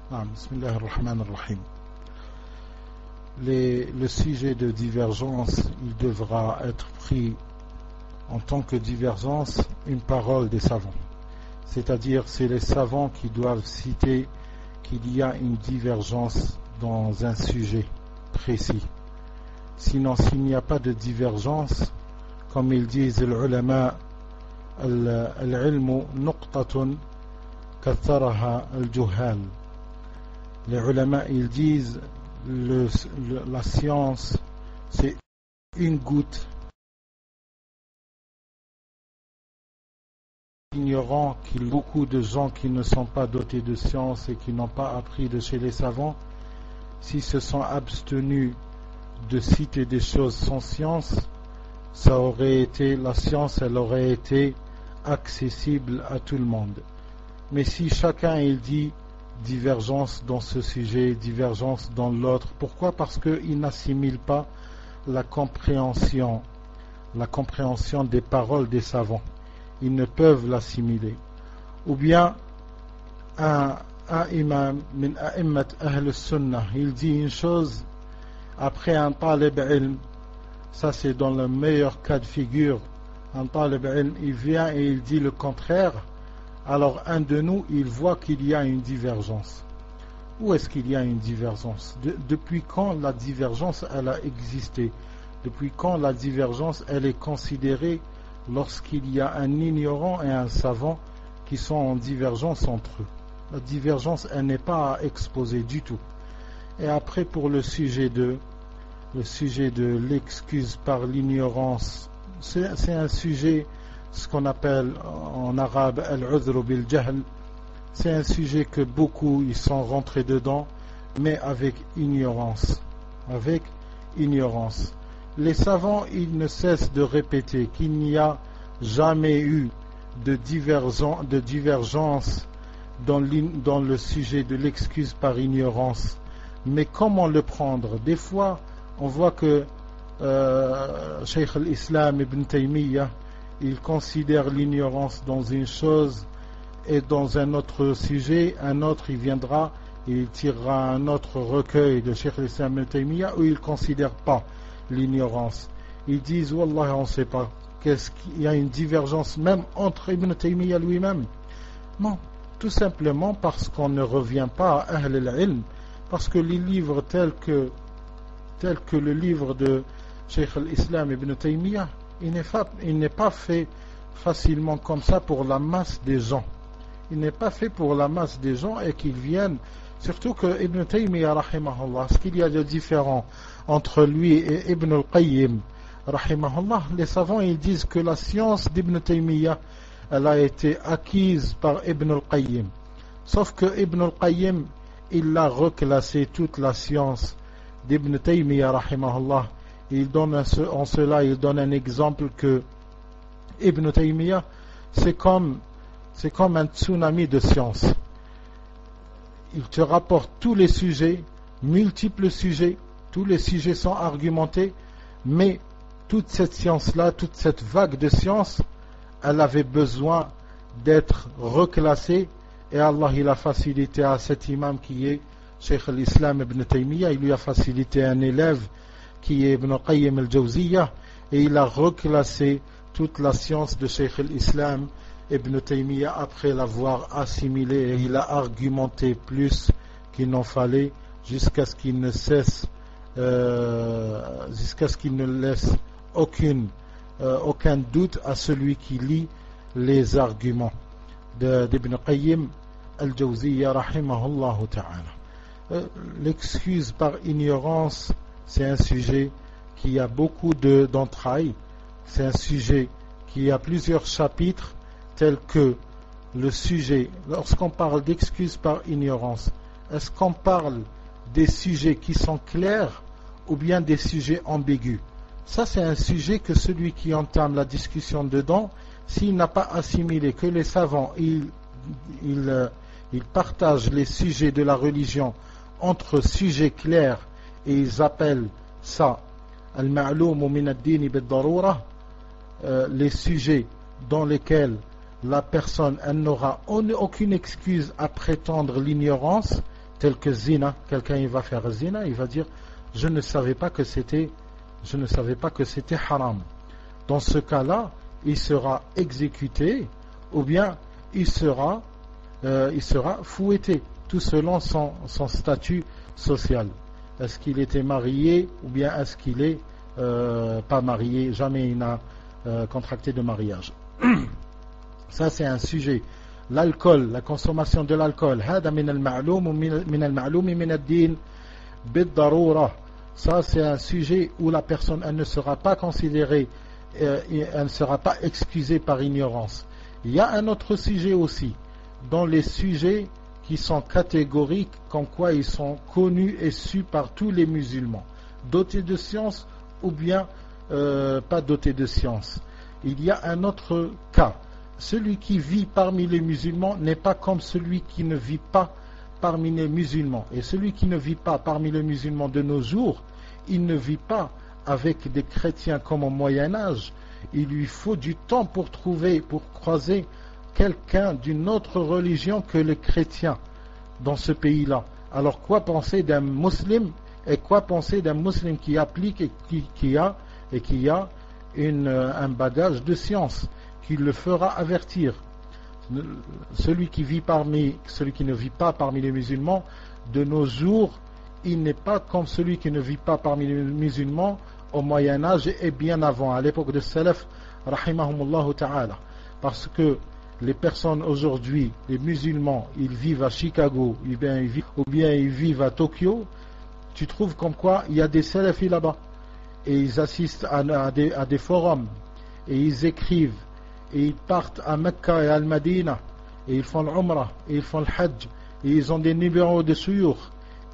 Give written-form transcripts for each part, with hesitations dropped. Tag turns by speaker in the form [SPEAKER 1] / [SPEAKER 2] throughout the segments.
[SPEAKER 1] Bismillah ar-Rahman ar-Rahim. Le sujet de divergence, il devra être pris en tant que divergence une parole des savants. C'est-à-dire, c'est les savants qui doivent citer qu'il y a une divergence dans un sujet précis. Sinon, s'il n'y a pas de divergence, comme ils disent les ulama, al-ilmu nuqtatun katharaha al-juhal. Les ulama, ils disent la science, c'est une goutte ignorant qu'il y a beaucoup de gens qui ne sont pas dotés de science et qui n'ont pas appris de chez les savants, s'ils se sont abstenus de citer des choses sans science, la science elle aurait été accessible à tout le monde. Mais si chacun il dit divergence dans ce sujet, divergence dans l'autre, pourquoi? Parce qu'ils n'assimilent pas la compréhension des paroles des savants. Ils ne peuvent l'assimiler. Ou bien un imam min a'immat ahl sunnah, il dit une chose, après un talib ilm, ça c'est dans le meilleur cas de figure, un talib ilm, il vient et il dit le contraire, alors un de nous, il voit qu'il y a une divergence. Où est-ce qu'il y a une divergence? Depuis quand la divergence elle a existé? Depuis quand la divergence elle est considérée lorsqu'il y a un ignorant et un savant qui sont en divergence entre eux? La divergence elle n'est pas à exposer du tout. Et après pour le sujet de l'excuse par l'ignorance, c'est un sujet, ce qu'on appelle en arabe al-udhr bil-jahl. C'est un sujet que beaucoup ils sont rentrés dedans, mais avec ignorance. Les savants, ils ne cessent de répéter qu'il n'y a jamais eu de divergence dans le sujet de l'excuse par ignorance. Mais comment le prendre? Des fois, on voit que Cheikh al-Islam Ibn Taymiyyah, il considère l'ignorance dans une chose et dans un autre sujet, un autre il viendra et il tirera un autre recueil de Cheikh al-Islam Ibn Taymiyyah où il ne considère pas l'ignorance. Ils disent Wallah on ne sait pas, qu'il y a une divergence même entre Ibn Taymiyyah lui-même? Non, tout simplement parce qu'on ne revient pas à Ahl al-Ilm, parce que les livres tels que le livre de Cheikh al-Islam Ibn Taymiyyah, il n'est pas fait facilement comme ça pour la masse des gens. Il n'est pas fait pour la masse des gens et qu'ils viennent, surtout que Ibn Taymiyyah rahimahullah, ce qu'il y a de différent entre lui et Ibn al-Qayyim rahimahullah, les savants ils disent que la science d'Ibn Taymiyyah elle a été acquise par Ibn al-Qayyim, sauf que Ibn al-Qayyim il a reclassé toute la science d'Ibn Taymiyyah rahimahullah. Il donne en cela il donne un exemple que Ibn Taymiyyah c'est comme un tsunami de science. Il te rapporte tous les sujets, multiples sujets, tous les sujets sont argumentés, mais toute cette science-là, toute cette vague de science, elle avait besoin d'être reclassée, et Allah il a facilité à cet imam qui est Cheikh al-Islam Ibn Taymiyyah, il lui a facilité un élève qui est Ibn Qayyim al-Jawziyah, et il a reclassé toute la science de Cheikh al-Islam Ibn Taymiyyah après l'avoir assimilé, et il a argumenté plus qu'il n'en fallait jusqu'à ce qu'il ne cesse, jusqu'à ce qu'il ne laisse aucun doute à celui qui lit les arguments d'Ibn Qayyim al-Jawziyya rahimahullah ta'ala. L'excuse par ignorance, c'est un sujet qui a beaucoup d'entrailles, c'est un sujet qui a plusieurs chapitres, tels que le sujet, lorsqu'on parle d'excuses par ignorance, est-ce qu'on parle des sujets qui sont clairs ou bien des sujets ambigus? Ça c'est un sujet que celui qui entame la discussion dedans, s'il n'a pas assimilé que les savants ils partagent les sujets de la religion entre sujets clairs, et ils appellent ça al-ma'loum min ad-din bid-darura, les sujets dans lesquels la personne elle n'aura aucune excuse à prétendre l'ignorance. tel que zina, quelqu'un il va faire zina, il va dire je ne savais pas que c'était haram. Dans ce cas-là, il sera exécuté ou bien il sera fouetté, tout selon son statut social. Est-ce qu'il était marié ou bien est-ce qu'il est pas marié, jamais il n'a contracté de mariage. Ça c'est un sujet. L'alcool, la consommation de l'alcool, هذا من المعلوم من الدين بالضرورة. Ça c'est un sujet où la personne elle ne sera pas considérée, elle ne sera pas excusée par ignorance. Il y a un autre sujet aussi, dans les sujets qui sont catégoriques, comme quoi ils sont connus et sus par tous les musulmans, dotés de science ou bien pas dotés de science. Il y a un autre cas. Celui qui vit parmi les musulmans n'est pas comme celui qui ne vit pas parmi les musulmans. Et celui qui ne vit pas parmi les musulmans de nos jours, il ne vit pas avec des chrétiens comme au Moyen-Âge. Il lui faut du temps pour croiser quelqu'un d'une autre religion que les chrétiens dans ce pays-là. Alors quoi penser d'un musulman et quoi penser d'un musulman qui applique et qui a un bagage de science qui le fera avertir. Celui qui ne vit pas parmi les musulmans de nos jours, il n'est pas comme celui qui ne vit pas parmi les musulmans au Moyen-Âge et bien avant, à l'époque de Salaf, rahimahumullah ta'ala. Parce que les personnes aujourd'hui, les musulmans, ils vivent à Chicago, ou bien ils vivent à Tokyo, tu trouves comme quoi il y a des salafis là-bas. Et ils assistent à des forums, et ils écrivent, et ils partent à Mecca et à Al-Madina, et ils font l'Umrah, et ils font le Hajj, et ils ont des numéros de suyur,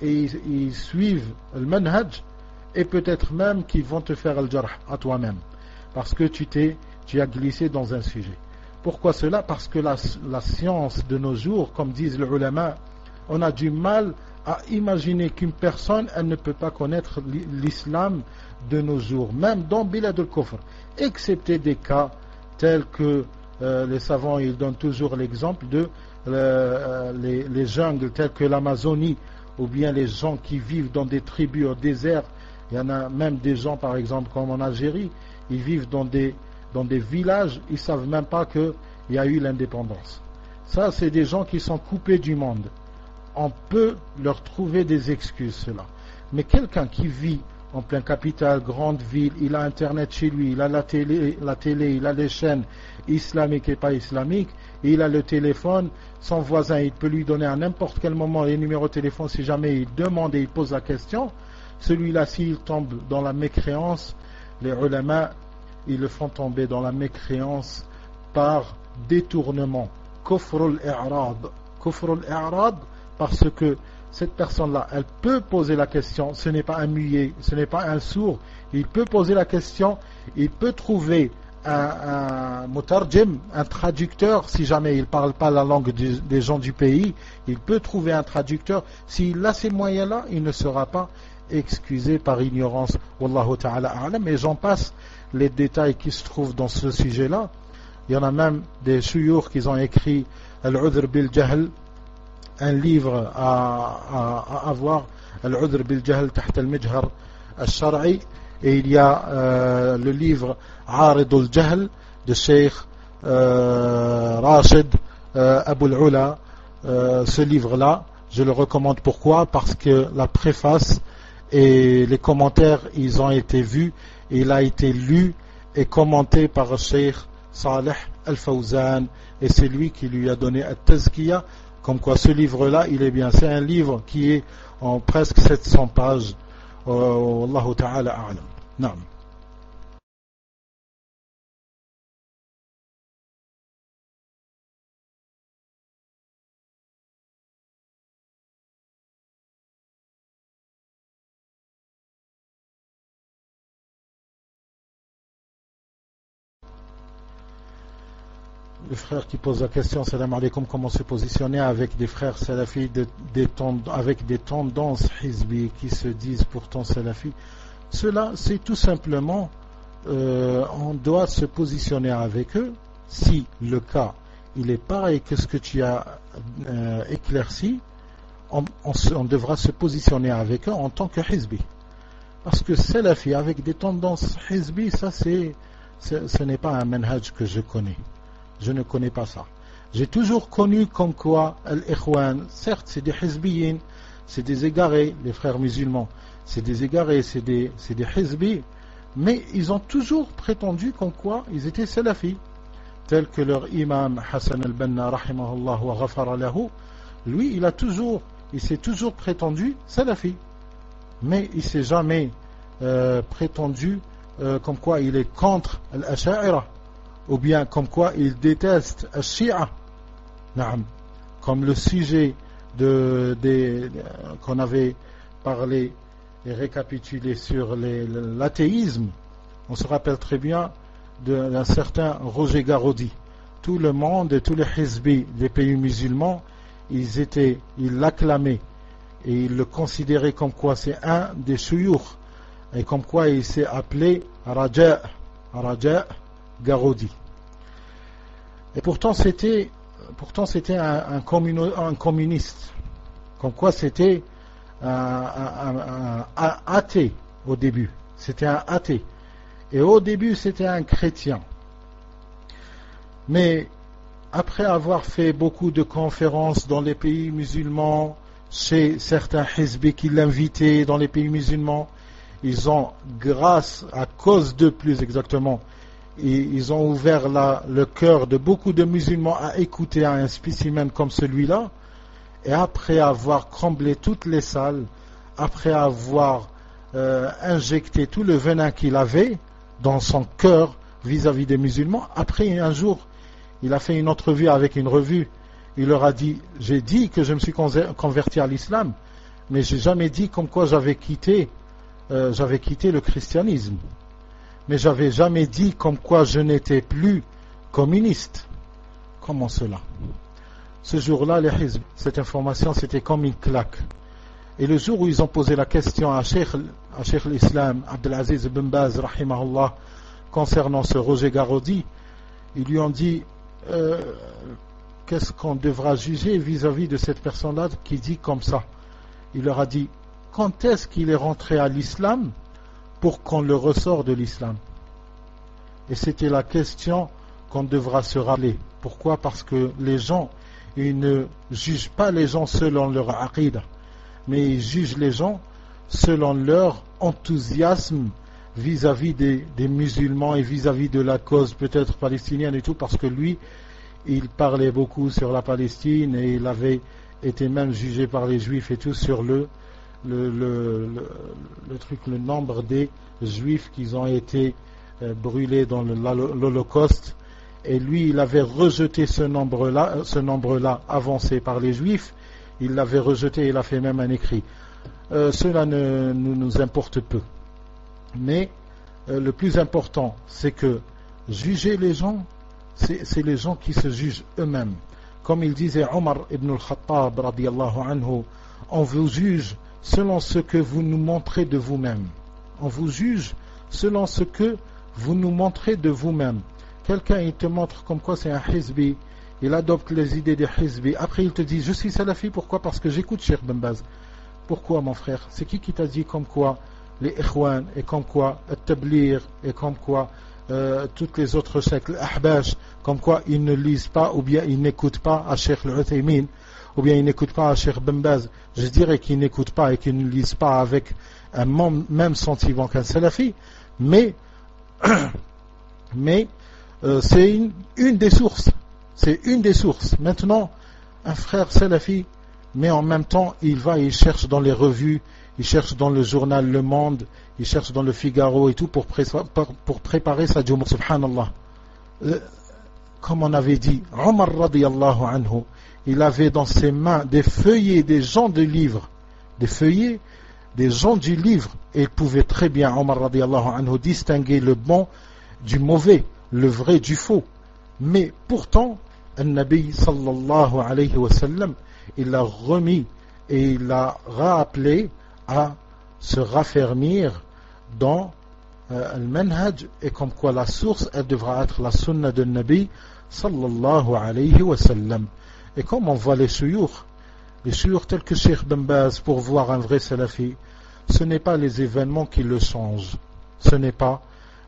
[SPEAKER 1] et ils suivent le manhaj, et peut-être même qu'ils vont te faire le jarh à toi-même, parce que tu as glissé dans un sujet. Pourquoi cela? Parce que la science de nos jours, comme disent les ulama, on a du mal à imaginer qu'une personne, elle ne peut pas connaître l'islam de nos jours, même dans Bilad al-Kufr, excepté des cas tels que les savants ils donnent toujours l'exemple de les jungles tels que l'Amazonie, ou bien les gens qui vivent dans des tribus au désert. Il y en a même des gens, par exemple, comme en Algérie, ils vivent dans des villages, ils ne savent même pas qu'il y a eu l'indépendance. Ça, c'est des gens qui sont coupés du monde. On peut leur trouver des excuses, cela. Mais quelqu'un qui vit en pleine capitale, grande ville, il a Internet chez lui, il a la télé, il a les chaînes islamiques et pas islamiques, et il a le téléphone, son voisin, il peut lui donner à n'importe quel moment les numéros de téléphone si jamais il demande et il pose la question. Celui-là, s'il tombe dans la mécréance, les ulama, ils le font tomber dans la mécréance par détournement. Kufrul i'rad, parce que cette personne-là, elle peut poser la question, ce n'est pas un muet, ce n'est pas un sourd, il peut poser la question, il peut trouver un mutarjim, un traducteur, si jamais il ne parle pas la langue des gens du pays, il peut trouver un traducteur. S'il a ces moyens-là, il ne sera pas excusé par ignorance. Wallahu ta'ala a'lam. Et j'en passe les détails qui se trouvent dans ce sujet-là. Il y en a même des shuyukh qui ont écrit Al-Udhr bil-Jahl, un livre à avoir, Al-Udhr bil-Jahl taht al-Mijhar al-Shar'i, et il y a le livre Arid al-Jahl de Sheikh Rashid Abu al-Ula. Ce livre-là, je le recommande. Pourquoi? Parce que la préface et les commentaires, ils ont été vus, et il a été lu et commenté par Sheikh Saleh Al-Fawzan, et c'est lui qui lui a donné At-Tazkiya, comme quoi ce livre-là, il est bien. C'est un livre qui est en presque 700 pages. Wallahu ta'ala a'lam. Naam. Le frère qui pose la question, salam alaikum, comment se positionner avec des frères salafis avec des tendances hizbi qui se disent pourtant salafis. Cela, c'est tout simplement, on doit se positionner avec eux si le cas il est pareil que ce que tu as éclairci. on devra se positionner avec eux en tant que hizbi. Parce que salafi avec des tendances hizbi, ça ce n'est pas un manhaj que je connais. Je ne connais pas ça. J'ai toujours connu comme quoi al-Ikhwan, certes c'est des hizbiyin, c'est des égarés, les frères musulmans, c'est des égarés, c'est des hizbi, mais ils ont toujours prétendu comme quoi ils étaient salafis, tel que leur imam Hassan al-Banna rahimahullah wa ghafara lahu, lui il s'est toujours prétendu salafi, mais il s'est jamais prétendu comme quoi il est contre al-Asha'ira, ou bien comme quoi il déteste al-Shi'a, comme le sujet qu'on avait parlé et récapitulé sur l'athéisme. On se rappelle très bien d'un certain Roger Garaudy. Tout le monde et tous les hizbis des pays musulmans, ils l'acclamaient et ils le considéraient comme quoi c'est un des shuyukh, et comme quoi il s'est appelé Raja Garaudy. Et pourtant c'était un communiste, comme quoi c'était un athée au début. C'était un athée. Et au début, c'était un chrétien. Mais après avoir fait beaucoup de conférences dans les pays musulmans, chez certains hizbis qui l'invitaient dans les pays musulmans, ils ont, à cause d'eux plus exactement, ils ont ouvert le cœur de beaucoup de musulmans à écouter un spécimen comme celui-là. Et après avoir comblé toutes les salles, après avoir injecté tout le venin qu'il avait dans son cœur vis-à-vis des musulmans, après un jour, il a fait une entrevue avec une revue. Il leur a dit, j'ai dit que je me suis converti à l'islam, mais j'ai jamais dit comme quoi j'avais quitté le christianisme. Mais j'avais jamais dit comme quoi je n'étais plus communiste. Comment cela? Ce jour-là, cette information, c'était comme une claque. Et le jour où ils ont posé la question à Cheikh l'Islam, Abdelaziz ibn Baz, rahimahullah, concernant ce Roger Garaudy, ils lui ont dit, qu'est-ce qu'on devra juger vis-à-vis de cette personne-là qui dit comme ça? Il leur a dit, quand est-ce qu'il est rentré à l'islam pour qu'on le ressort de l'islam? Et c'était la question qu'on devra se rappeler. Pourquoi? Parce que les gens, ils ne jugent pas les gens selon leur aqidah, mais ils jugent les gens selon leur enthousiasme vis-à-vis des musulmans et vis-à-vis de la cause peut-être palestinienne et tout, parce que lui, il parlait beaucoup sur la Palestine et il avait été même jugé par les juifs et tout sur le nombre des juifs qui ont été brûlés dans l'Holocauste. Et lui, il avait rejeté ce nombre-là avancé par les Juifs. Il l'avait rejeté, il a fait même un écrit. Cela nous importe peu. Mais le plus important, c'est que juger les gens, c'est les gens qui se jugent eux-mêmes. Comme il disait Omar ibn al-Khattab, radiyallahu anhu, on vous juge selon ce que vous nous montrez de vous-même. On vous juge selon ce que vous nous montrez de vous-même. Quelqu'un, il te montre comme quoi c'est un hizbi, il adopte les idées des hizbi. Après, il te dit, je suis salafi, pourquoi? Parce que j'écoute Cheikh Ben Baz. Pourquoi, mon frère? C'est qui t'a dit comme quoi les ikhwan, et comme quoi le tablir, et comme quoi toutes les autres sectes, l'ahbash, comme quoi ils ne lisent pas, ou bien ils n'écoutent pas à Cheikh Al-Uthaymin, ou bien ils n'écoutent pas à Cheikh Ben Baz? Je dirais qu'ils n'écoutent pas et qu'ils ne lisent pas avec un même sentiment qu'un salafi, mais c'est une des sources. C'est une des sources. Maintenant, un frère salafi, mais en même temps, il cherche dans les revues, il cherche dans le journal Le Monde, il cherche dans le Figaro et tout pour préparer sa Jumu'ah. Subhanallah. Comme on avait dit, Omar radiyallahu anhu, il avait dans ses mains des feuillets, des gens de livres, des feuillets, des gens du livre, et il pouvait très bien, Omar radiyallahu anhu, distinguer le bon du mauvais, le vrai du faux. Mais pourtant, le Nabi sallallahu alayhi wa sallam, il l'a remis et il l'a rappelé à se raffermir dans le manhaj, et comme quoi la source, elle devra être la sunna de Nabi sallallahu alayhi wa sallam. Et comme on voit les shuyukh, Les shuyukh tels que Cheikh Ben Baz, pour voir un vrai salafi, ce n'est pas les événements qui le changent. Ce n'est pas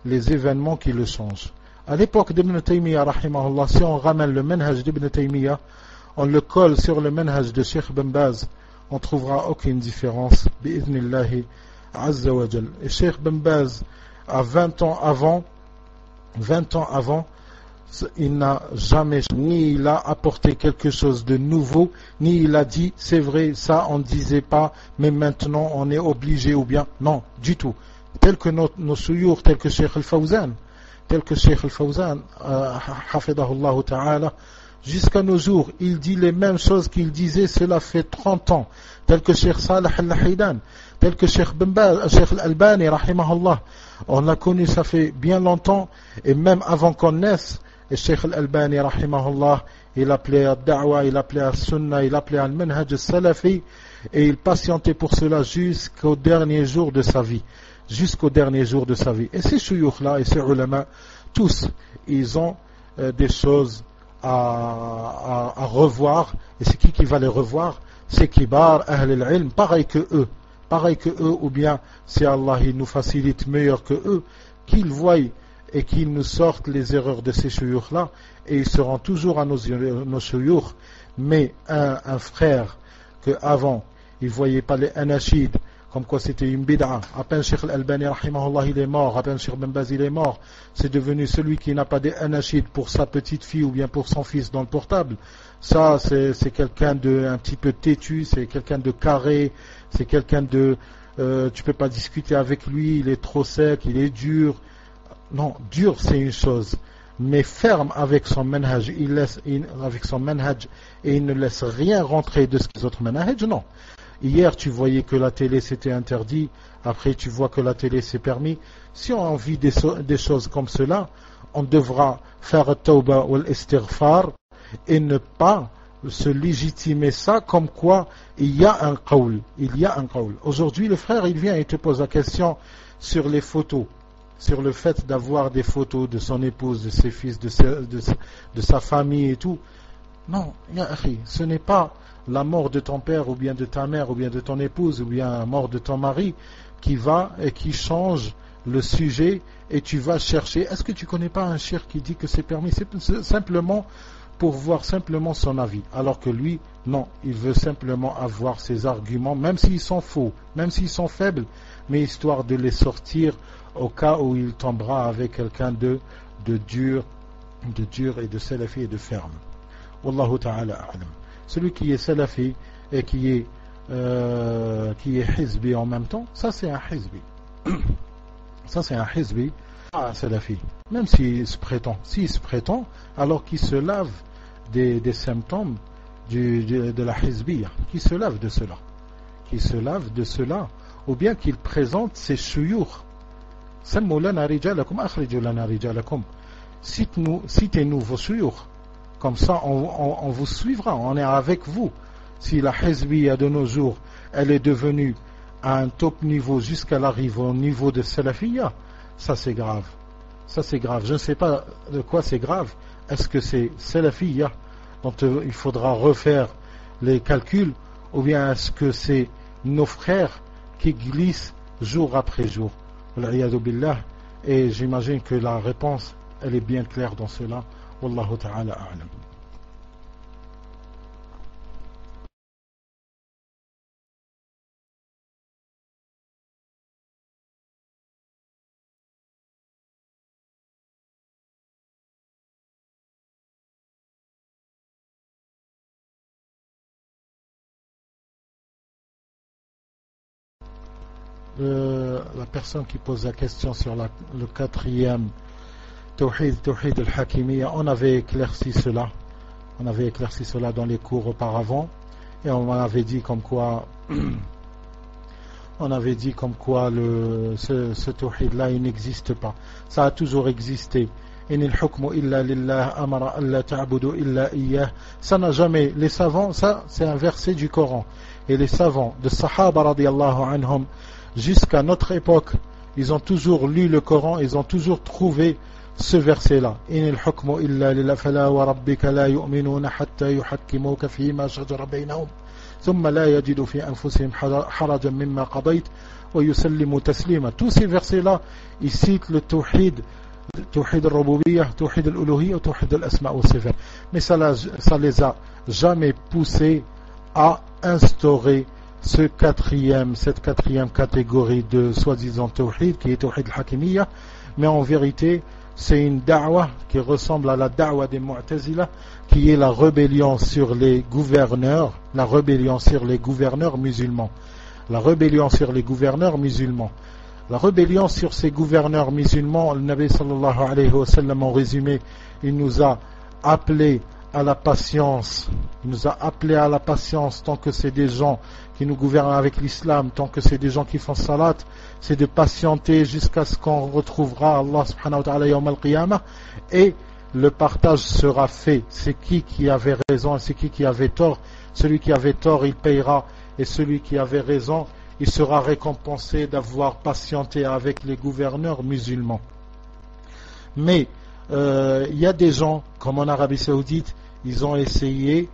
[SPEAKER 1] les événements qui le changent. À l'époque d'Ibn Taymiyyah, rahimahullah, si on ramène le manhaj d'Ibn Taymiyyah, on le colle sur le manhaj de Cheikh Ben Baz, on ne trouvera aucune différence, bi'idhnillahi azza wa jal. Et Cheikh Ben Baz, à 20 ans avant, il n'a jamais, ni il a apporté quelque chose de nouveau, ni il a dit, c'est vrai, ça on ne disait pas, mais maintenant on est obligé, ou bien, non, du tout. Tel que nos souyours, tel que Cheikh Al-Fawzan, hafidahullah ta'ala, jusqu'à nos jours, il dit les mêmes choses qu'il disait, cela fait 30 ans, tel que Cheikh Salih Al-Haydan, tel que Cheikh Ben Baz, Cheikh Al-Albani, rahimahullah. On l'a connu, ça fait bien longtemps, et même avant qu'on naisse. Et Cheikh Al-Albani, rahimahullah, il appelait à Da'wa, il appelait à Sunnah, il appelait à Al-Manhaj Al-Salafi, et il patientait pour cela jusqu'au dernier jour de sa vie. Jusqu'au dernier jour de sa vie. Et ces shuyukh-là et ces ulama, tous, ils ont des choses à revoir. Et c'est qui va les revoir? C'est Kibar, Ahl al-Ilm, pareil que eux, ou bien si Allah il nous facilite meilleur que eux, qu'ils voient et qu'ils nous sortent les erreurs de ces shuyukh-là, et ils seront toujours à nos shuyukh. Mais un frère que avant il ne voyait pas les anachid, comme quoi c'était une bid'a, à peine Cheikh Al-Albani rahimahullah il est mort, à peine Cheikh Ben Baz il est mort, c'est devenu celui qui n'a pas des anachid pour sa petite fille ou bien pour son fils dans le portable. Ça c'est quelqu'un de un petit peu têtu, c'est quelqu'un de carré, c'est quelqu'un de tu peux pas discuter avec lui, il est trop sec, il est dur. Non, dur c'est une chose, mais ferme avec son manhaj, avec son manhaj, et il ne laisse rien rentrer de ce qu'ils autres manhaj, non. Hier tu voyais que la télé c'était interdit, après tu vois que la télé c'est permis. Si on vit des choses comme cela, on devra faire tawba ou l'istighfar et ne pas se légitimer ça comme quoi il y a un qawl. Aujourd'hui le frère il vient et te pose la question sur les photos, sur le fait d'avoir des photos de son épouse, de ses fils, de sa famille et tout. Non, ce n'est pas la mort de ton père ou bien de ta mère ou bien de ton épouse ou bien la mort de ton mari qui va et qui change le sujet, et tu vas chercher. Est-ce que tu connais pas un cheikh qui dit que c'est permis? C'est simplement pour voir simplement son avis, alors que lui, non, il veut simplement avoir ses arguments, même s'ils sont faux, même s'ils sont faibles, mais histoire de les sortir au cas où il tombera avec quelqu'un de dur et de salafi et de ferme. Wallahu ta'ala a'lam. Celui qui est salafi et qui est hizbi en même temps, ça c'est un hizbi. Ça c'est un hizbi, pas un salafi. Même s'il se prétend, alors qu'il se lave des symptômes de la hizbiyya, qu'il se lave de cela, ou bien qu'il présente ses shuyukh. Sammu lana rijalakum, akhriju lana rijalakum. Citez-nous vos shuyukh. Comme ça, on vous suivra, on est avec vous. Si la hizbiyya de nos jours, elle est devenue à un top niveau jusqu'à l'arrivée au niveau de salafiyya, ça c'est grave. Je ne sais pas de quoi c'est grave. Est-ce que c'est salafiyya dont il faudra refaire les calculs, ou bien est-ce que c'est nos frères qui glissent jour après jour? Wal'iyadu billah. Et j'imagine que la réponse, elle est bien claire dans cela. Wallahu ta'ala a'lam. La personne qui pose la question sur le quatrième Tawhid al-Hakimiyya, on avait éclairci cela dans les cours auparavant, et on avait dit comme quoi ce Tawhid là il n'existe pas. Ça a toujours existé. Inil hukmu illa lillah amara alla ta'budu illa iyyah. Ça n'a jamais, les savants, ça c'est un verset du Coran, et les savants de Sahaba radiyallahu anhum jusqu'à notre époque, ils ont toujours lu le Coran, ils ont toujours trouvé ce verset-là. Inil hukmu illa lillah fala wa rabbika la yu'minuna hatta yuhakkimuka fima shajara baynahum. ثم لا يجد في أنفسهم حرجا مما قضيت ويسلموا تسليما. Tous ces versets-là, ils citent le tawhid, tawhid al-rububiyyah, tawhid al-uluhiyyah, tawhid al-asma' wa sifat. Mais ça les a jamais poussés à instaurer cette quatrième catégorie de soi-disant tawhid qui est tawhid al-hakimiyya. Mais en vérité, c'est une da'wah qui ressemble à la da'wah des Mu'tazila, qui est la rébellion sur les gouverneurs, musulmans. La rébellion sur les gouverneurs musulmans. La rébellion sur ces gouverneurs musulmans, le Nabi sallallahu alayhi wa sallam, en résumé, il nous a appelé à la patience. Il nous a appelé à la patience tant que c'est des gens qui nous gouvernent avec l'islam, tant que c'est des gens qui font salat, c'est de patienter jusqu'à ce qu'on retrouvera Allah subhanahu wa ta'ala yawm al-qiyamah, et le partage sera fait. C'est qui avait raison et c'est qui avait tort. Celui qui avait tort, il payera, et celui qui avait raison, il sera récompensé d'avoir patienté avec les gouverneurs musulmans. Mais il y a des gens, comme en Arabie Saoudite, ils ont essayé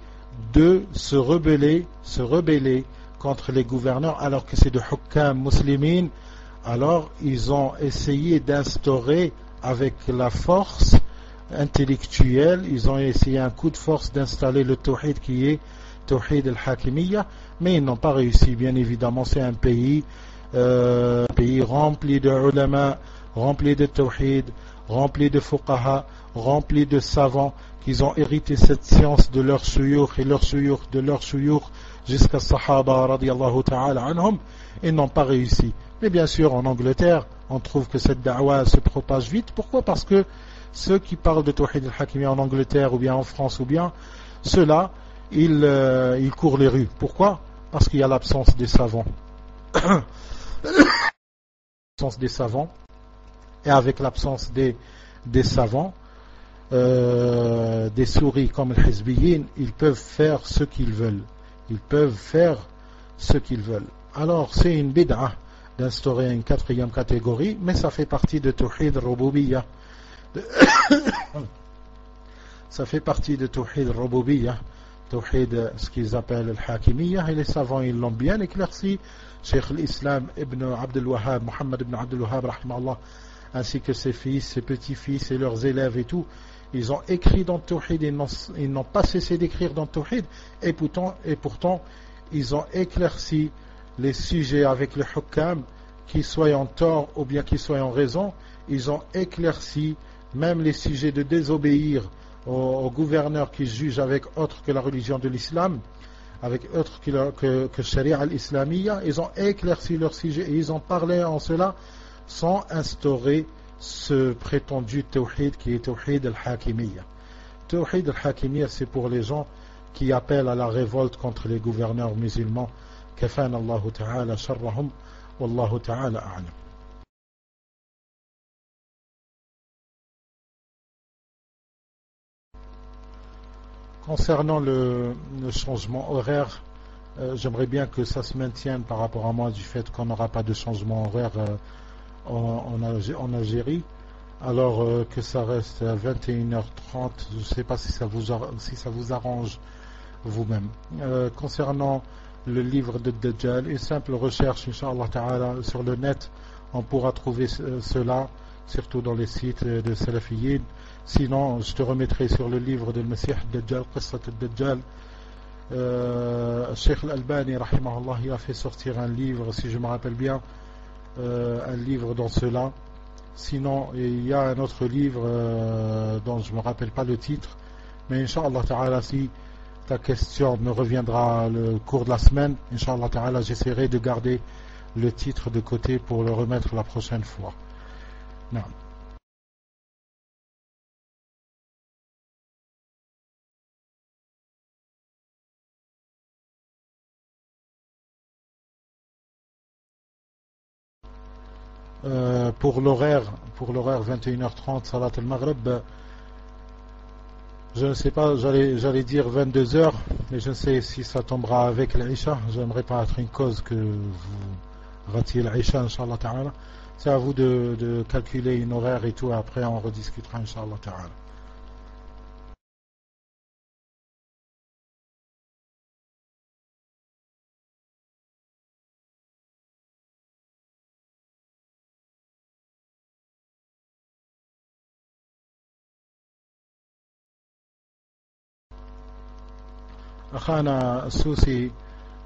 [SPEAKER 1] de se rebeller contre les gouverneurs, alors que c'est de hukam muslimin. Alors ils ont essayé d'instaurer avec la force intellectuelle, ils ont essayé un coup de force d'installer le tawhid qui est tawhid al-hakimiyya, mais ils n'ont pas réussi. Bien évidemment, c'est un pays rempli de ulama, rempli de tawhid, rempli de fuqaha, rempli de savants qui ont hérité cette science de leur shuyukh et leur shuyukh de leur shuyukh jusqu'à Sahaba radiyallahu ta'ala anhum, et n'ont pas réussi. Mais bien sûr, en Angleterre, on trouve que cette da'wah se propage vite. Pourquoi? Parce que ceux qui parlent de tawhid al-hakimiyya en Angleterre ou bien en France ou bien, ceux-là, ils courent les rues. Pourquoi? Parce qu'il y a l'absence des savants. L'absence des savants. Et avec l'absence des savants, des souris comme le Hizbiyin, ils peuvent faire ce qu'ils veulent. Alors c'est une bid'ah d'instaurer une quatrième catégorie, mais ça fait partie de tawhid al-rububiyyah. Ça fait partie de tawhid al-rububiyyah, tawhid, ce qu'ils appellent al-hakimiyya, et les savants ils l'ont bien éclairci. Cheikh l'Islam ibn Abdul Wahhab, Muhammad ibn Abdul Wahhab rahimahullah, ainsi que ses fils, ses petits-fils et leurs élèves et tout, ils ont écrit dans le tawhid, ils n'ont pas cessé d'écrire dans le tawhid, et pourtant ils ont éclairci les sujets avec le hukam, qu'ils soient en tort ou bien qu'ils soient en raison. Ils ont éclairci même les sujets de désobéir aux gouverneurs qui jugent avec autre que la religion de l'islam, avec autre que Sharia al-Islamiyya. Ils ont éclairci leur sujet et ils ont parlé en cela sans instaurer ce prétendu tawhid qui est tawhid al-hakimiyya. Tawhid al-hakimiyya, c'est pour les gens qui appellent à la révolte contre les gouverneurs musulmans. Kafana Allahu ta'ala sharrahum, wallahu ta'ala a'lam. Concernant le changement horaire, j'aimerais bien que ça se maintienne par rapport à moi du fait qu'on n'aura pas de changement horaire en Algérie. Alors que ça reste à 21h30, je ne sais pas si ça vous arrange vous-même. Concernant le livre de Dajjal, une simple recherche, Inch'Allah Ta'ala, sur le net, on pourra trouver cela, surtout dans les sites de Salafiyin. Sinon, je te remettrai sur le livre de Messie Dajjal, Qissat Dajjal. Cheikh Al-Albani, rahimahullah, il a fait sortir un livre, si je me rappelle bien, un livre dans cela. Sinon, il y a un autre livre dont je ne me rappelle pas le titre, mais Inch'Allah Ta'ala, si ta question me reviendra le cours de la semaine, Inch'Allah Ta'ala, j'essaierai de garder le titre de côté pour le remettre la prochaine fois. Non. Pour l'horaire 21h30 Salat al-Maghrib, je ne sais pas, j'allais dire 22h, mais je ne sais si ça tombera avec l'Isha. J'aimerais pas être une cause que vous ratiez l'Isha, Inch'Allah Ta'ala. C'est à vous de calculer une horaire et tout, après on rediscutera, Inch'Allah Ta'ala. Akhana Sousi,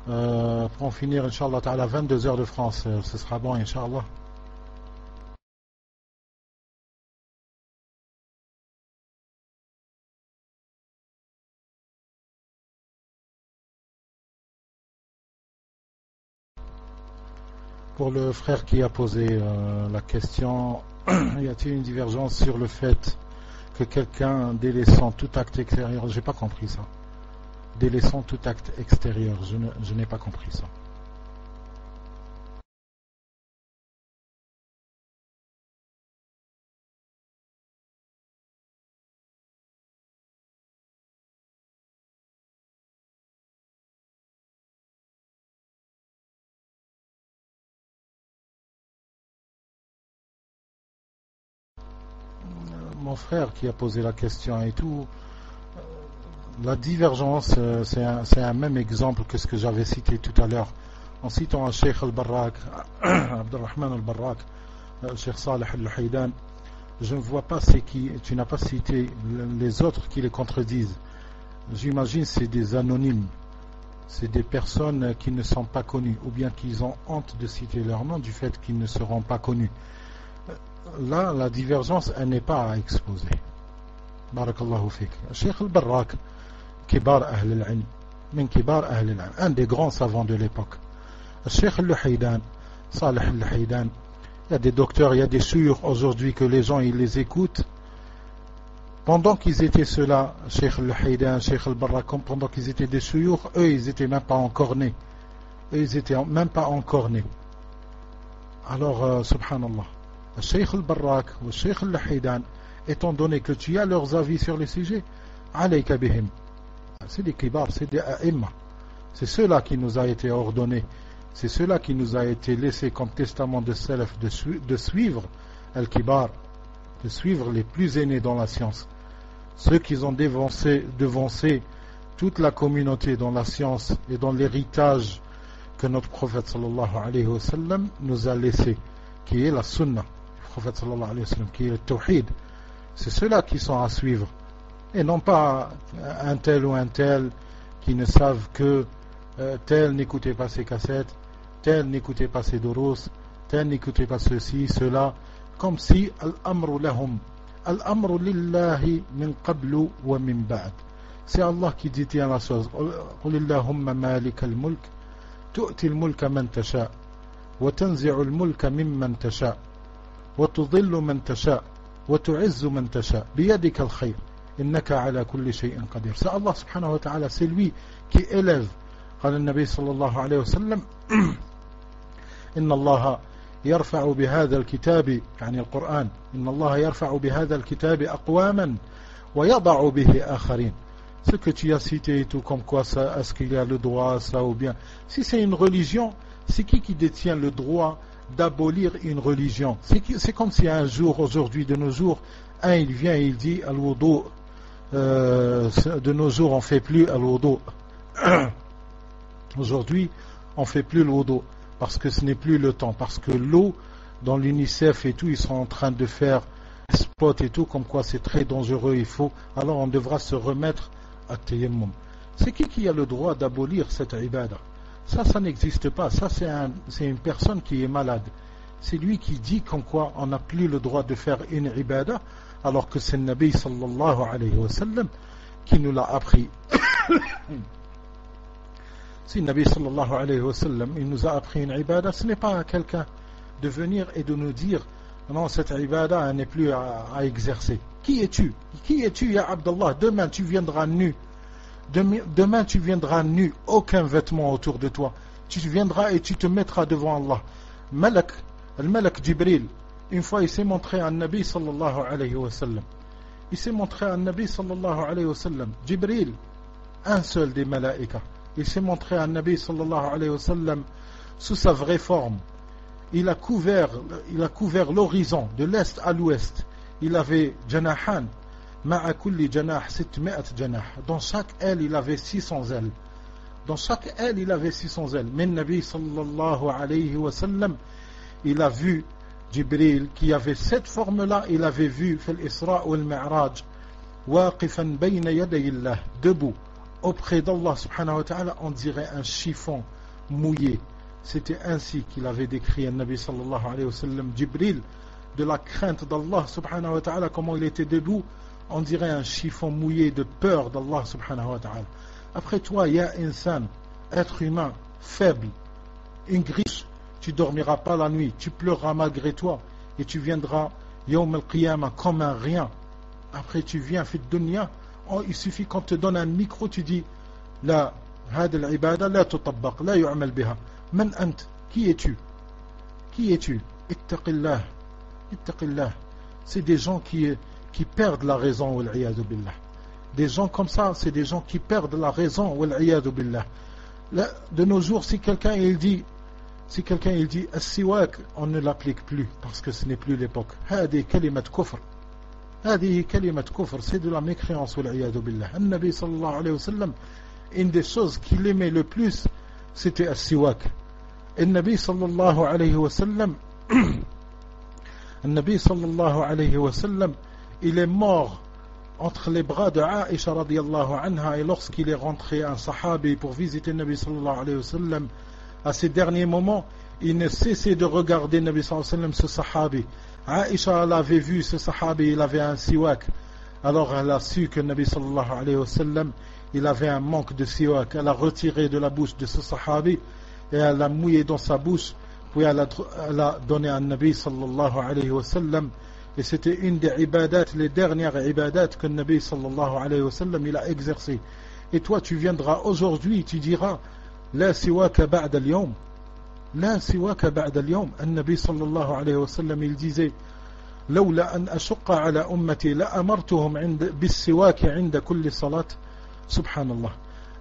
[SPEAKER 1] pour en finir, Inch'Allah, à 22 heures de France, ce sera bon, Inch'Allah. Pour le frère qui a posé la question, y a-t-il une divergence sur le fait que quelqu'un délaissant tout acte extérieur, j'ai pas compris ça. Délaissant tout acte extérieur, je n'ai pas compris ça. Mon frère qui a posé la question et tout, la divergence, c'est un même exemple que ce que j'avais cité tout à l'heure en citant un Cheikh al-Barrak, Abdurrahman al-Barrak, Cheikh Saleh al-Haydan. Je ne vois pas c'est qui, tu n'as pas cité les autres qui les contredisent. J'imagine c'est des anonymes, c'est des personnes qui ne sont pas connues ou bien qui ont honte de citer leur nom du fait qu'ils ne seront pas connus. Là, la divergence, elle n'est pas à exposer. Barakallahu fik. Cheikh al-Barrak, kibar ahl al-ilm, min kibar ahl al-ilm, un des grands savants de l'époque. Cheikh al-Haydan, Saleh al-Haydan, il y a des docteurs, il y a des sourds aujourd'hui que les gens ils les écoutent. Pendant qu'ils étaient ceux-là, Cheikh al-Haydan, Cheikh al-Barrak, pendant qu'ils étaient des sourds, eux ils n'étaient même pas encore nés. Eux ils n'étaient même pas encore nés. Alors, subhanallah. Cheikh al-Barrak ou Cheikh al-Haydan, étant donné que tu as leurs avis sur les sujets, alayka bihim. C'est des kibar, c'est des a'imma. C'est ceux-là qui nous a été ordonné, c'est ceux-là qui nous a été laissé comme testament de salaf de suivre al-kibar, de suivre les plus aînés dans la science. Ceux qui ont devancé toute la communauté dans la science et dans l'héritage que notre prophète sallallahu alayhi wa sallam nous a laissé, qui est la sunna. Prophète sallallahu alayhi wa sallam, qui est le tawhid, c'est ceux-là qui sont à suivre et non pas un tel ou un tel qui ne savent que tel n'écoutait pas ses cassettes, tel n'écoutait pas ses doros, tel n'écoutait pas ceci, cela, comme si al-amru lahum, al-amru lillahi min qablu wa min ba'd. C'est Allah qui dit à la chose, qul illahumma malik al-mulk tu'ti al-mulka man tasha wa tanzi'u al-mulka mimman tasha وتضل من تشاء وتعز من تشاء بيدك الخير إنك على كل شيء قدير. C'est Allah subhanahu wa ta'ala, c'est lui qui élève. قال النبي صلى الله عليه وسلم إن الله يرفع بهذا الكتاب يعني القرآن إن الله يرفع بهذا الكتاب أقواما ويضع به آخرين. Ce que tu as cité et tout, comme quoi ça, est-ce qu'il y a le droit, ça ou bien. Si c'est une religion, c'est qui détient le droit d'abolir une religion? C'est comme si un jour, aujourd'hui, de nos jours, il vient et il dit al-wudu, de nos jours on ne fait plus al-wudu. Aujourd'hui on ne fait plus le wudu parce que ce n'est plus le temps, parce que l'eau dans l'UNICEF et tout, ils sont en train de faire spot et tout, comme quoi c'est très dangereux, il faut, alors on devra se remettre à tayammum. C'est qui a le droit d'abolir cette ibada? Ça n'existe pas. Ça, c'est une personne qui est malade. C'est lui qui dit comme quoi on n'a plus le droit de faire une ibada, alors que c'est le Nabi sallallahu alayhi wa sallam qui nous l'a appris. Si le Nabi sallallahu alayhi wa sallam il nous a appris une ibada, ce n'est pas à quelqu'un de venir et de nous dire non, cette ibada n'est plus à exercer. Qui es-tu? Qui es-tu, ya Abdallah? Demain tu viendras nu. Demain tu viendras nu, aucun vêtement autour de toi. Tu viendras et tu te mettras devant Allah. Le Malak Jibril, une fois il s'est montré à Nabi sallallahu alayhi wa sallam. Il s'est montré à Nabi sallallahu alayhi wa sallam. Jibril, un seul des malaïkas. Il s'est montré à Nabi sallallahu alayhi wa sallam sous sa vraie forme. Il a couvert l'horizon de l'est à l'ouest. Il avait janahan. Ma'a kulli janah 600 janah. Dans chaque aile, il avait 600 ailes. Dans chaque aile, il avait 600 ailes. Mais Nabi sallallahu alayhi wa sallam, il a vu Jibril qui avait cette forme-là. Il avait vu fil Isra ou al Mi'raj, waqifan bayna yaday Allah, debout auprès d'Allah subhanahu wa ta'ala, on dirait un chiffon mouillé. C'était ainsi qu'il avait décrit un Nabi sallallahu alayhi wa sallam, Jibril, de la crainte d'Allah subhanahu wa ta'ala, comment il était debout, on dirait un chiffon mouillé de peur d'Allah subhanahu wa ta'ala. Après toi, il y a insan, être humain, faible, une griche, tu dormiras pas la nuit, tu pleureras malgré toi, et tu viendras yawm al-qiyamah comme un rien. Après tu viens, fit dunya, il suffit qu'on te donne un micro, tu dis la hada al-ibada la tutabbaq, la yu'mal biha. Man ant, qui es-tu? Qui es-tu? Ittaqillah, ittaqillah. C'est des gens qui perdent la raison, wal iyadu billah. Des gens comme ça, c'est des gens qui perdent la raison, wal iyadu billah. Là, de nos jours, si quelqu'un il dit as-siwak, on ne l'applique plus parce que ce n'est plus l'époque. Hadi kalimat kufr. Hadi kalimat kufr, c'est de la mécréance, wal iyadu billah. Le Nabi sallallahu alayhi wa sallam, une des choses qu'il aimait le plus, c'était as-siwak. Et le Nabi sallallahu alayhi wa sallam, il est mort entre les bras de Aïcha radiyallahu anha, et lorsqu'il est rentré un sahabi pour visiter le Nabi sallallahu alayhi wa sallam, à ces derniers moments, il ne cessait de regarder le Nabi sallallahu alayhi wa sallam, ce sahabi. Aïcha, elle avait vu ce sahabi, il avait un siwak. Alors elle a su que le Nabi sallallahu alayhi wa sallam, il avait un manque de siwak. Elle a retiré de la bouche de ce sahabi et elle l'a mouillé dans sa bouche, puis elle a donné à Nabi sallallahu alayhi wa sallam. Et c'était une des ibadat, les dernières ibadat que le Nabi sallallahu alayhi wa sallam il a exercé. Et toi tu viendras aujourd'hui, tu diras la siwaka ba'da al-yawm, la siwaka ba'da al-yawm. Le Nabi sallallahu alayhi wa sallam il disait لولا أن أشق على أمتي لأمرتهم بالسواك عند كل صلاة. Subhanallah.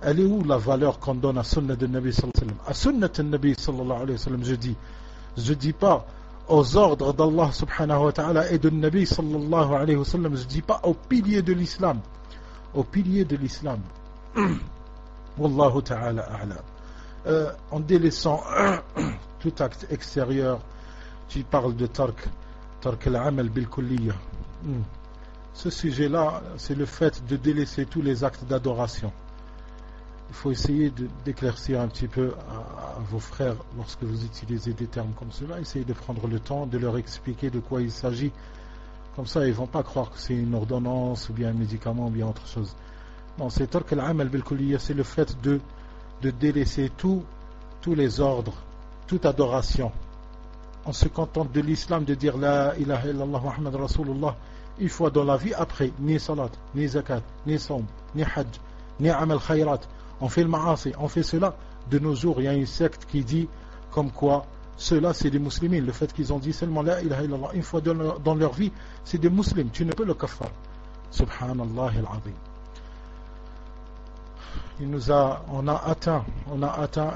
[SPEAKER 1] Elle est où la valeur qu'on donne à Sunnah de Nabi sallallahu alayhi wa sallam? À Sunnah de Nabi sallallahu alayhi wa sallam, je dis pas aux ordres d'Allah subhanahu wa ta'ala et de Nabi sallallahu alayhi wa sallam, je dis pas aux piliers de l'islam. Aux piliers de l'islam. Wallahu ta'ala a'lam. En délaissant tout acte extérieur, tu parles de tark al-amal bil-kulliyya. Ce sujet-là, c'est le fait de délaisser tous les actes d'adoration. Il faut essayer d'éclaircir un petit peu à vos frères lorsque vous utilisez des termes comme cela. Essayez de prendre le temps de leur expliquer de quoi il s'agit. Comme ça, ils ne vont pas croire que c'est une ordonnance ou bien un médicament ou bien autre chose. Non, c'est tark al-amal bil-kulliyya, c'est le fait de délaisser tous les ordres, toute adoration. On se contente de l'islam, de dire la ilaha illallah Muhammad Rasulullah une fois dans la vie, après ni salat, ni zakat, ni saum, ni hajj, ni amal khayrat, on fait le ma'asi, on fait cela. De nos jours, il y a une secte qui dit comme quoi ceux-là c'est des musulmans. Le fait qu'ils ont dit seulement la ilaha illallah une fois dans leur vie, c'est des musulmans, tu ne peux le kaffar. Subhanallah al-azim. On a atteint,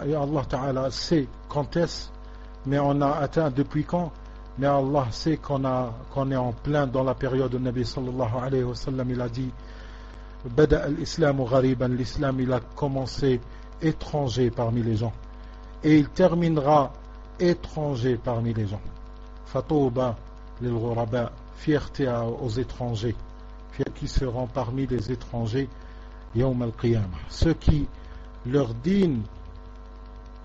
[SPEAKER 1] et Allah Ta'ala sait quand est-ce, mais on a atteint depuis quand. Mais Allah sait qu'on est en plein dans la période où Nabi sallallahu alayhi wa sallam il a dit Bada al-Islam ghariban, l'islam il a commencé étranger parmi les gens et il terminera étranger parmi les gens. Fatouba lil ghuraba, fierté aux étrangers, qui seront parmi les étrangers yawm al-qiyamah. Ceux qui leur dînent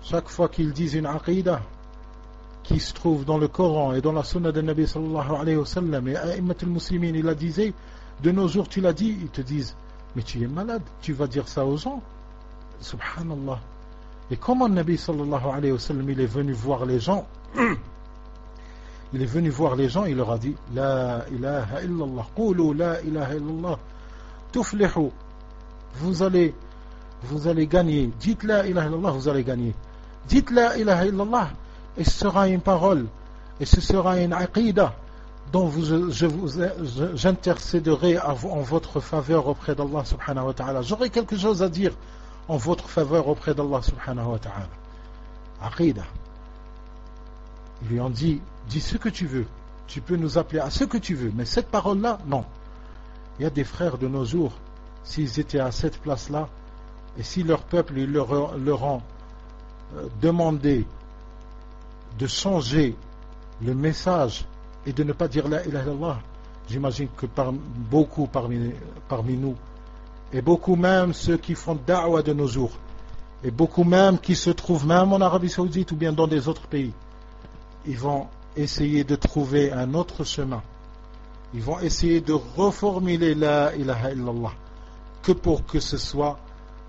[SPEAKER 1] chaque fois qu'ils disent une aqidah qui se trouve dans le Coran et dans la Sunna de Nabi sallallahu alayhi wa sallam, et A'immat al-Muslimin, il a disait, de nos jours tu l'as dit, ils te disent, mais tu es malade, tu vas dire ça aux gens. Subhanallah. Et comment Nabi sallallahu alayhi wa sallam, il est venu voir les gens, il leur a dit, la ilaha illallah, qulu la ilaha illallah, tuflihu, vous allez gagner, dites la ilaha illallah, vous allez gagner, dites la ilaha illallah, et ce sera une parole, et ce sera une aqidah dont j'intercéderai en votre faveur auprès d'Allah subhanahu wa ta'ala. J'aurai quelque chose à dire en votre faveur auprès d'Allah subhanahu wa ta'ala. Aqidah. Ils lui ont dit, dis ce que tu veux, tu peux nous appeler à ce que tu veux, mais cette parole-là, non. Il y a des frères de nos jours, s'ils étaient à cette place-là, et si leur peuple ils leur ont demandé de changer le message et de ne pas dire la ilaha illallah, j'imagine que beaucoup parmi nous et beaucoup même ceux qui font da'wa de nos jours, et beaucoup même qui se trouvent même en Arabie Saoudite ou bien dans des autres pays, ils vont essayer de trouver un autre chemin. Ils vont essayer de reformuler la ilaha illallah que pour que ce soit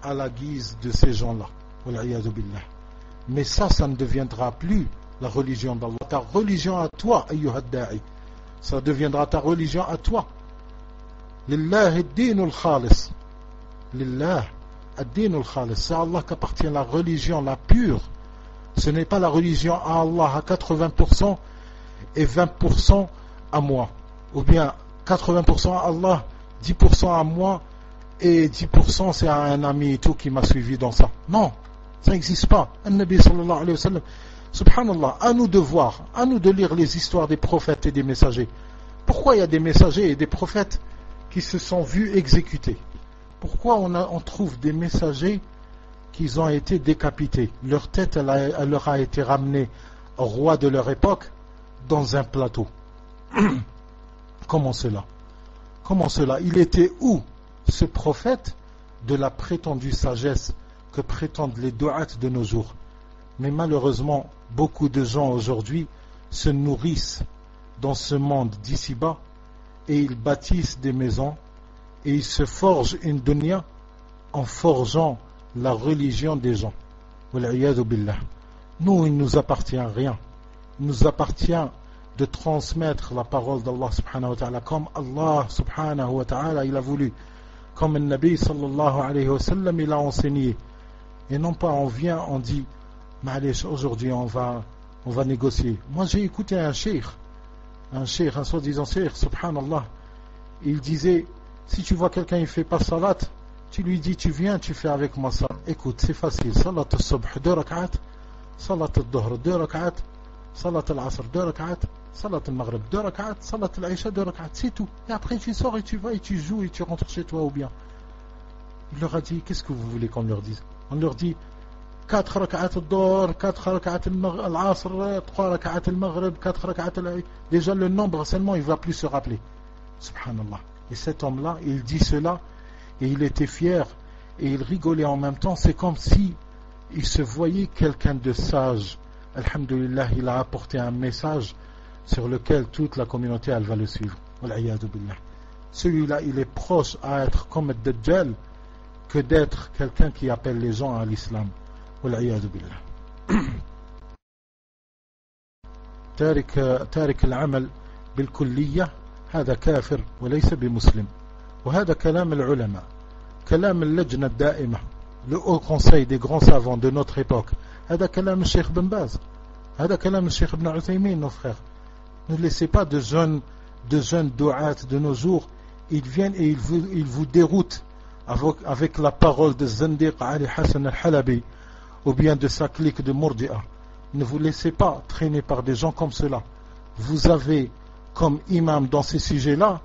[SPEAKER 1] à la guise de ces gens-là. Mais ça ne deviendra plus la religion d'Allah. Ta religion à toi, ayyuhad da'i, ça deviendra ta religion à toi. Lillah ad-dinul khalis. Lillah ad-dinul khalis. C'est à Allah qu'appartient la religion la pure. Ce n'est pas la religion à Allah à 80% et 20% à moi. Ou bien 80% à Allah, 10% à moi et 10% c'est à un ami et tout qui m'a suivi dans ça. Non, ça n'existe pas. An-Nabi sallallahu alayhi wa sallam, subhanallah, à nous de voir, à nous de lire les histoires des prophètes et des messagers. Pourquoi il y a des messagers et des prophètes qui se sont vus exécutés? Pourquoi on trouve des messagers qui ont été décapités? Leur tête, elle leur a été ramenée au roi de leur époque dans un plateau. Comment cela? Comment cela? Il était où ce prophète de la prétendue sagesse que prétendent les du'at de nos jours? Mais malheureusement, beaucoup de gens aujourd'hui se nourrissent dans ce monde d'ici-bas et ils bâtissent des maisons et ils se forgent une dunya en forgeant la religion des gens. Nous, il ne nous appartient rien. Il nous appartient de transmettre la parole d'Allah subhanahu wa ta'ala comme Allah subhanahu wa ta'ala il a voulu, comme le Nabi sallallahu alayhi wa sallam il a enseigné, et non pas on vient, on dit Ma'alesh, aujourd'hui on va négocier. Moi j'ai écouté un soi-disant cheikh, subhanallah, il disait, si tu vois quelqu'un il fait pas salat, tu lui dis tu viens, tu fais avec moi ça. Écoute, c'est facile, salat al-subh 2 rak'at, salat al-dhuhr 2 rak'at, salat al-asr 2 rak'at, salat al-maghrib 2 rak'at, salat al-isha 2 rak'at, c'est tout. Et après tu sors et tu vas et tu joues et tu rentres chez toi ou bien. Il leur a dit, qu'est-ce que vous voulez qu'on leur dise? On leur dit 4 rak'at al-dhuhr, 4 rak'at al-asr, 3 rak'at al-maghrib, 4 rak'at al-isha. Déjà le nombre seulement il ne va plus se rappeler. Subhanallah. Et cet homme-là, il dit cela et il était fier et il rigolait en même temps. C'est comme si il se voyait quelqu'un de sage. Alhamdulillah, il a apporté un message sur lequel toute la communauté elle va le suivre. Celui-là, il est proche à être comme le Dajjal que d'être quelqu'un qui appelle les gens à l'islam. تارك العمل بالكلية هذا كافر وليس بمسلم. وهذا كلام العلماء، كلام اللجنة الدائمة، le haut conseil des grands savants de notre époque. هذا كلام الشيخ بن باز، هذا كلام الشيخ ابن عثيمين, nos frères. Ne laissez pas de jeunes du'at de nos jours, ils viennent et ils vous déroutent avec la parole de Zindiq Ali Hassan al-Halabi ou bien de sa clique de Murji'a. Ne vous laissez pas traîner par des gens comme cela. Vous avez comme imam dans ces sujets-là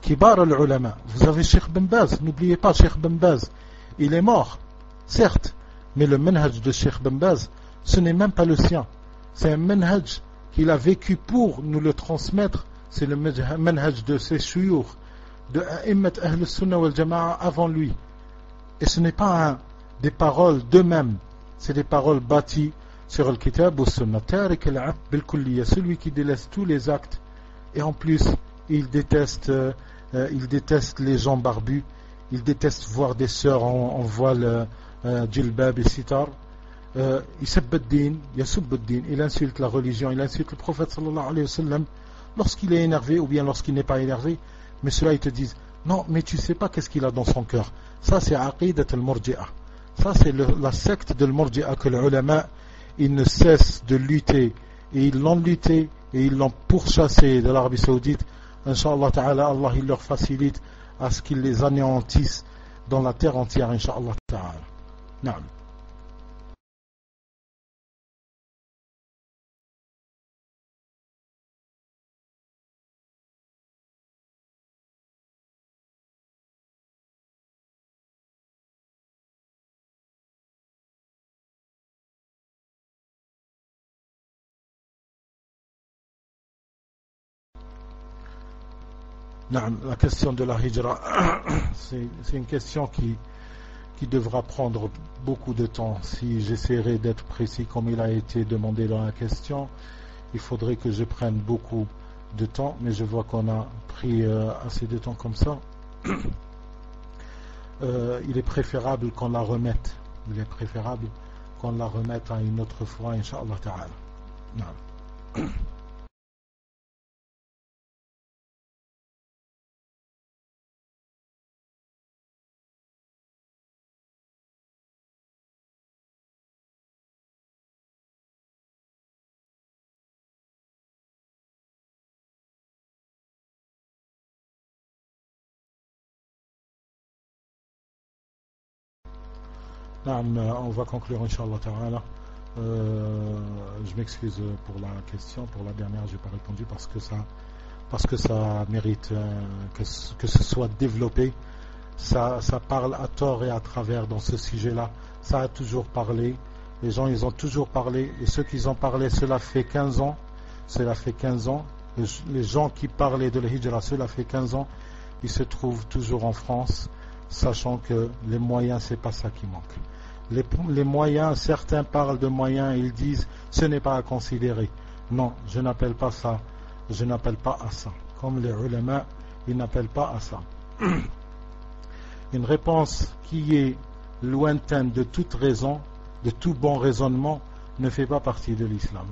[SPEAKER 1] Kibar al-Ulama. Vous avez Cheikh Ben Baz. N'oubliez pas Cheikh Ben Baz. Il est mort, certes, mais le manhaj de Cheikh Ben Baz, ce n'est même pas le sien. C'est un manhaj qu'il a vécu pour nous le transmettre. C'est le manhaj de ses shuyukh, de A'immat Ahl Sunnah wal Jama'a avant lui. Et ce n'est pas des paroles d'eux-mêmes, c'est des paroles bâties sur le kitab ou sunnah. Tariq al-'abd bil-kulliyya, celui qui délaisse tous les actes, et en plus il déteste les gens barbus, il déteste voir des sœurs en voile djilbab et sitar. Il insulte la religion, il insulte le prophète sallallahu alayhi wa sallam lorsqu'il est énervé ou bien lorsqu'il n'est pas énervé. Mais ceux-là ils te disent non, mais tu sais pas qu'est-ce qu'il a dans son cœur. Ça c'est aqidat al-murji'a, ça c'est la secte de al-murji'a que les ulama ils ne cessent de lutter, et ils l'ont lutté et ils l'ont pourchassé de l'Arabie Saoudite. Inch'Allah ta'ala, Allah il leur facilite à ce qu'ils les anéantissent dans la terre entière, Inch'Allah ta'ala. Naam. La question de la hijra, c'est une question qui devra prendre beaucoup de temps. Si j'essaierai d'être précis comme il a été demandé dans la question, il faudrait que je prenne beaucoup de temps, mais je vois qu'on a pris assez de temps comme ça. Il est préférable qu'on la remette. Il est préférable qu'on la remette à une autre fois, Inch'Allah Ta'ala. Non. On va conclure Inch'Allah Ta'ala. Je m'excuse pour la question, pour la dernière je n'ai pas répondu parce que ça mérite que ce soit développé. Ça parle à tort et à travers dans ce sujet-là. Ça a toujours parlé. Les gens ils ont toujours parlé et ceux qui ont parlé cela fait 15 ans. Cela fait 15 ans. Les gens qui parlaient de la hijra cela fait 15 ans. Ils se trouvent toujours en France, sachant que les moyens c'est pas ça qui manque. Les moyens, certains parlent de moyens, ils disent ce n'est pas à considérer. Non, je n'appelle pas ça. Je n'appelle pas à ça. Comme les ulama, ils n'appellent pas à ça. Une réponse qui est lointaine de toute raison, de tout bon raisonnement, ne fait pas partie de l'islam.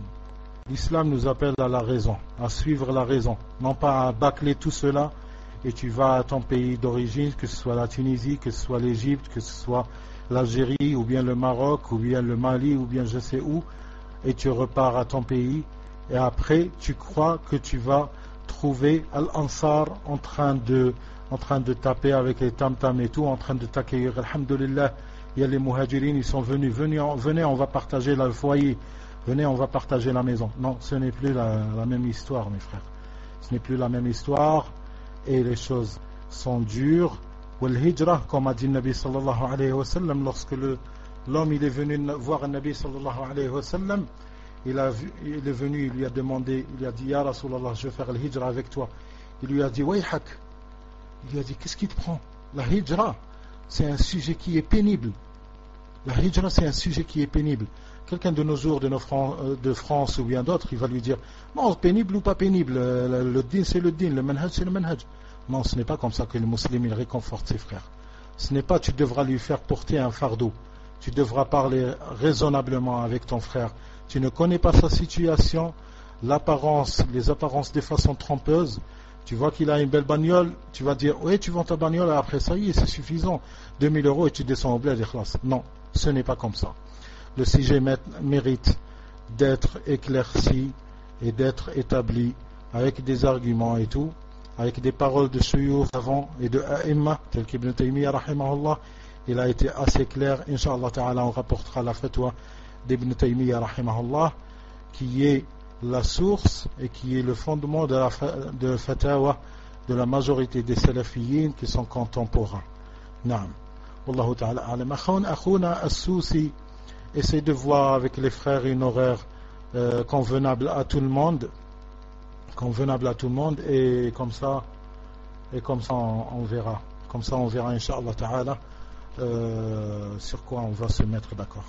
[SPEAKER 1] L'islam nous appelle à la raison, à suivre la raison, non pas à bâcler tout cela et tu vas à ton pays d'origine, que ce soit la Tunisie, que ce soit l'Égypte, que ce soit l'Algérie ou bien le Maroc ou bien le Mali ou bien je sais où, et tu repars à ton pays et après tu crois que tu vas trouver Al-Ansar en train de taper avec les tam-tam et tout, en train de t'accueillir. Alhamdulillah, il y a les muhajirin, ils sont venus, venez, on va partager le foyer, venez, on va partager la maison. Non, ce n'est plus la même histoire, mes frères. Ce n'est plus la même histoire et les choses sont dures. Wal-hijra, comme a dit le Nabi sallallahu alayhi wa sallam, lorsque l'homme il est venu voir le Nabi sallallahu alayhi wa sallam, il est venu, il lui a demandé, il lui a dit Ya Rasulallah, je vais faire le hijra avec toi. Il lui a dit Wayhak. Il lui a dit qu'est-ce qui te prend? La hijra, c'est un sujet qui est pénible. La hijra, c'est un sujet qui est pénible. Quelqu'un de nos jours, de France ou bien d'autres, il va lui dire non, pénible ou pas pénible, le din c'est le din, le manhaj c'est le manhaj. Non, ce n'est pas comme ça que le musulman il réconforte ses frères. Ce n'est pas tu devras lui faire porter un fardeau. Tu devras parler raisonnablement avec ton frère. Tu ne connais pas sa situation, les apparences des fois sont trompeuses. Tu vois qu'il a une belle bagnole, tu vas dire oui, tu vends ta bagnole et après ça y est, c'est suffisant. 2000 € et tu descends au bled et khlas. Non, ce n'est pas comme ça. Le sujet mérite d'être éclairci et d'être établi avec des arguments et tout, avec des paroles de shuyukh avant et de a'imma, tel qu'Ibn Taymiyyah rahimahullah. Il a été assez clair. Inch'Allah ta'ala, on rapportera la fatwa d'Ibn Taymiyyah rahimahullah, qui est la source et qui est le fondement de la fatawa de la majorité des salafiyyin qui sont contemporains. Naam. Wallahu ta'ala alam. Akhouna as-Sousi essaie de voir avec les frères une horaire convenable à tout le monde. Et comme ça on verra. Comme ça on verra Inch'Allah ta'ala sur quoi on va se mettre d'accord.